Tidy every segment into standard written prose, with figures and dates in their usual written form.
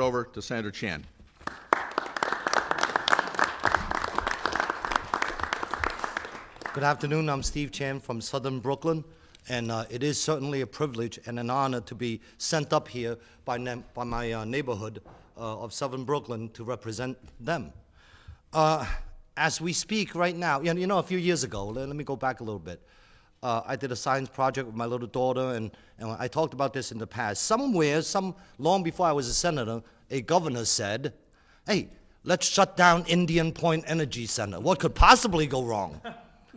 Over to Senator Chan. Good afternoon. I'm Steve Chan from Southern Brooklyn, and it is certainly a privilege and an honor to be sent up here by my neighborhood of Southern Brooklyn to represent them. As we speak right now, you know, a few years ago, let me go back a little bit. I did a science project with my little daughter, and I talked about this in the past. Somewhere, long before I was a senator, a governor said, hey, let's shut down Indian Point Energy Center. What could possibly go wrong?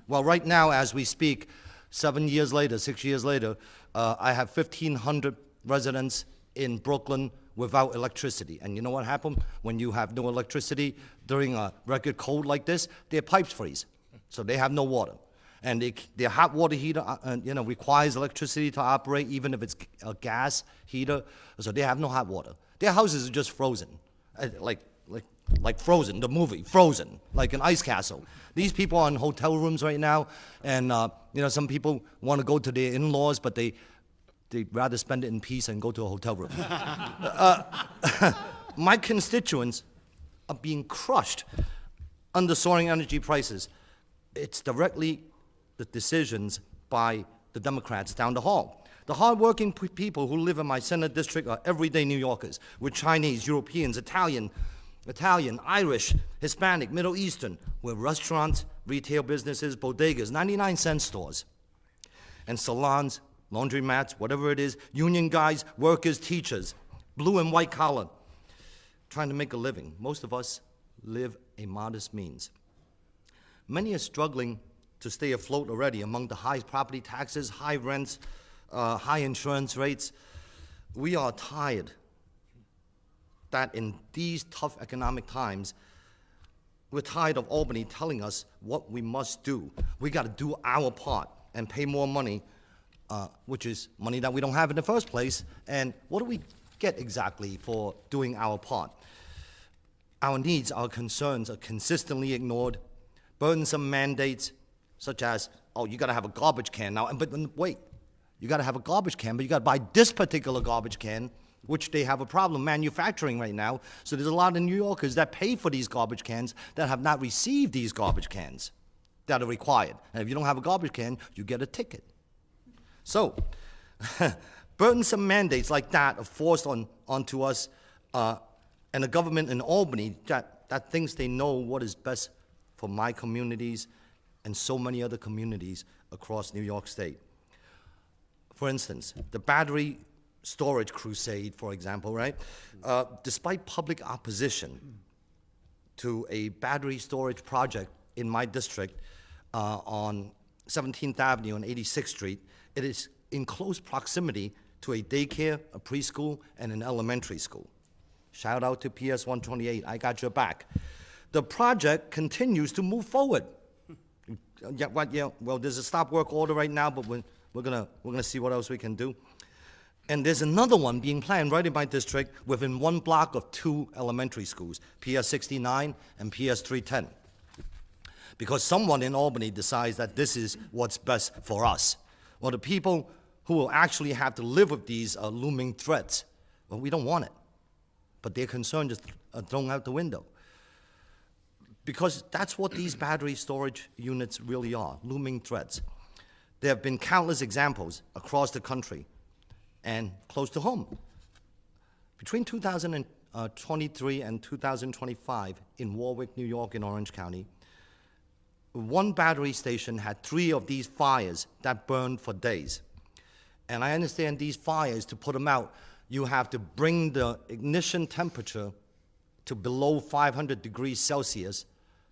Well, right now, as we speak, 6 years later, I have 1,500 residents in Brooklyn without electricity. And you know what happened when you have no electricity during a record cold like this? Their pipes freeze, so they have no water. And their hot water heater, requires electricity to operate, even if it's a gas heater. So they have no hot water. Their houses are just frozen, like Frozen, the movie, Frozen, like an ice castle. These people are in hotel rooms right now, and some people want to go to their in-laws, but they'd rather spend it in peace and go to a hotel room. My constituents are being crushed under soaring energy prices. It's directly the decisions by the Democrats down the hall. The hardworking people who live in my Senate district are everyday New Yorkers. We're Chinese, Europeans, Italian, Irish, Hispanic, Middle Eastern. We're restaurants, retail businesses, bodegas, 99-cent stores, and salons, laundromats, whatever it is, union guys, workers, teachers, blue and white collar, trying to make a living. Most of us live a modest means. Many are struggling to stay afloat already among the high property taxes, high rents, high insurance rates. We are tired that in these tough economic times, we're tired of Albany telling us what we must do. We got to do our part and pay more money, which is money that we don't have in the first place. And what do we get exactly for doing our part? Our needs, our concerns are consistently ignored. Burdensome mandates, such as, oh, you got to have a garbage can now. But wait, you got to have a garbage can, but you got to buy this particular garbage can, which they have a problem manufacturing right now. So there's a lot of New Yorkers that pay for these garbage cans that have not received these garbage cans that are required. And if you don't have a garbage can, you get a ticket. So burdensome mandates like that are forced onto us, and a government in Albany that thinks they know what is best for my communities and so many other communities across New York State. For instance, the battery storage crusade, for example, right? Despite public opposition to a battery storage project in my district on 17th Avenue and 86th Street, it is in close proximity to a daycare, a preschool, and an elementary school. Shout out to PS 128, I got your back. The project continues to move forward. Well, there's a stop work order right now, but we're gonna see what else we can do. And there's another one being planned right in my district within one block of 2 elementary schools, PS 69 and PS 310. Because someone in Albany decides that this is what's best for us. Well, the people who will actually have to live with these looming threats, well, we don't want it. But their concern just thrown out the window. Because that's what these battery storage units really are, looming threats. There have been countless examples across the country and close to home. Between 2023 and 2025 in Warwick, New York, in Orange County, one battery station had 3 of these fires that burned for days. And I understand these fires, to put them out, you have to bring the ignition temperature to below 500 degrees Celsius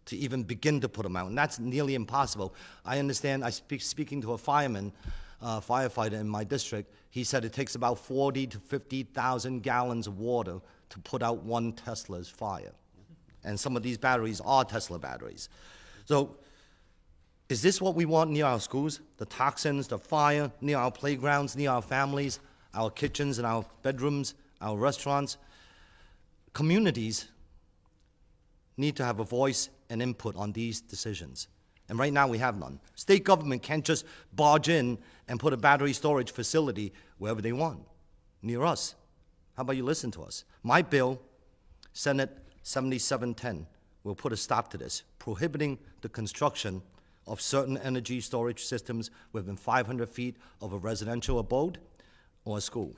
to even begin to put them out, and that's nearly impossible. I understand, speaking to a firefighter in my district, he said it takes about 40 to 50,000 gallons of water to put out one Tesla's fire. And some of these batteries are Tesla batteries. So is this what we want near our schools? The toxins, the fire, near our playgrounds, near our families, our kitchens and our bedrooms, our restaurants? Communities need to have a voice and input on these decisions. And right now we have none. State government can't just barge in and put a battery storage facility wherever they want, near us. How about you listen to us? My bill, Senate 7710, will put a stop to this, prohibiting the construction of certain energy storage systems within 500 feet of a residential abode or a school.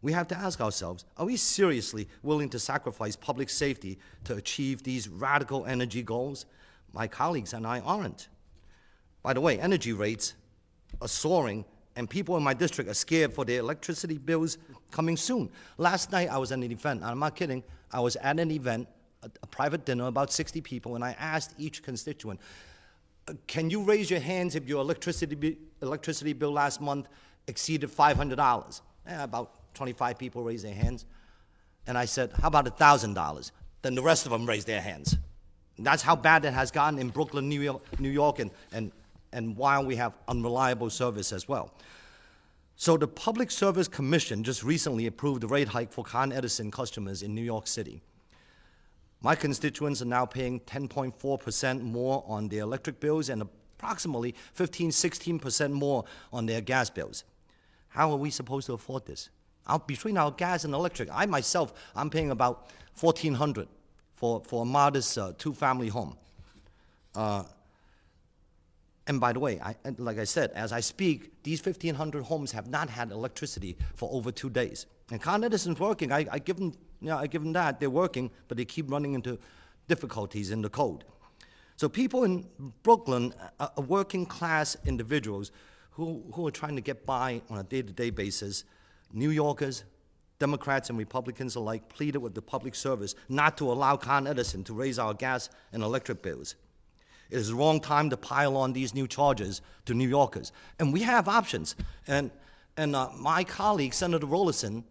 We have to ask ourselves, are we seriously willing to sacrifice public safety to achieve these radical energy goals? My colleagues and I aren't. By the way, energy rates are soaring, and people in my district are scared for their electricity bills coming soon. Last night I was at an event, and I'm not kidding, I was at an event, a private dinner, about 60 people, and I asked each constituent, can you raise your hands if your electricity bill last month exceeded $500? About 25 people raised their hands. And I said, how about $1,000? Then the rest of them raised their hands. And that's how bad it has gotten in Brooklyn, New York, and while we have unreliable service as well. So the Public Service Commission just recently approved a rate hike for Con Edison customers in New York City. My constituents are now paying 10.4% more on their electric bills and approximately 16% more on their gas bills. How are we supposed to afford this? Between our gas and electric, I myself, I'm paying about $1,400 for a modest two-family home. And by the way, like I said, as I speak, these 1,500 homes have not had electricity for over 2 days. And Con Edison's working. I give them that. They're working, but they keep running into difficulties in the code. So people in Brooklyn are working class individuals who are trying to get by on a day-to-day basis. New Yorkers, Democrats and Republicans alike pleaded with the Public Service not to allow Con Edison to raise our gas and electric bills. It is the wrong time to pile on these new charges to New Yorkers. And we have options. And my colleague, Senator Rolison,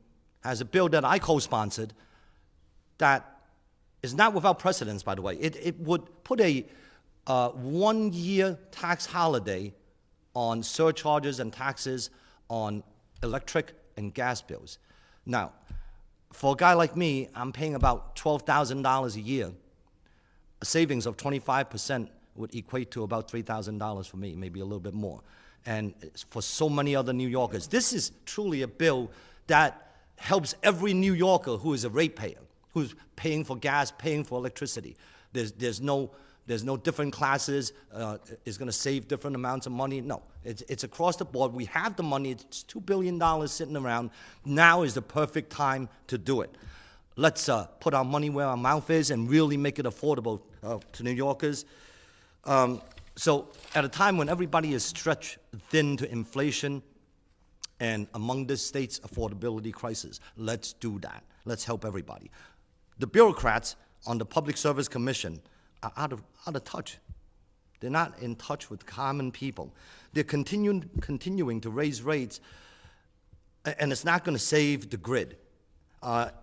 has a bill that I co-sponsored that is not without precedence, by the way. It would put a 1-year tax holiday on surcharges and taxes on electric and gas bills. Now, for a guy like me, I'm paying about $12,000 a year. A savings of 25% would equate to about $3,000 for me, maybe a little bit more. And for so many other New Yorkers, this is truly a bill that helps every New Yorker who is a ratepayer, who's paying for gas, paying for electricity. There's no different classes. It's going to save different amounts of money. No, it's across the board. We have the money. It's $2 billion sitting around. Now is the perfect time to do it. Let's put our money where our mouth is and really make it affordable to New Yorkers. So at a time when everybody is stretched thin to inflation and among this state's affordability crisis, let's do that. Let's help everybody. The bureaucrats on the Public Service Commission are out of touch. They're not in touch with common people. They're continuing to raise rates, and it's not going to save the grid.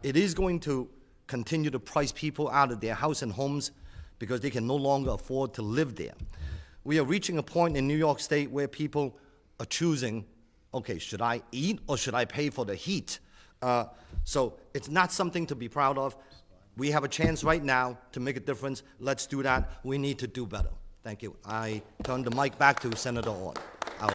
It is going to continue to price people out of their house and homes because they can no longer afford to live there. We are reaching a point in New York State where people are choosing, okay, should I eat or should I pay for the heat? So it's not something to be proud of. We have a chance right now to make a difference. Let's do that. We need to do better. Thank you. I turn the mic back to Senator Ord.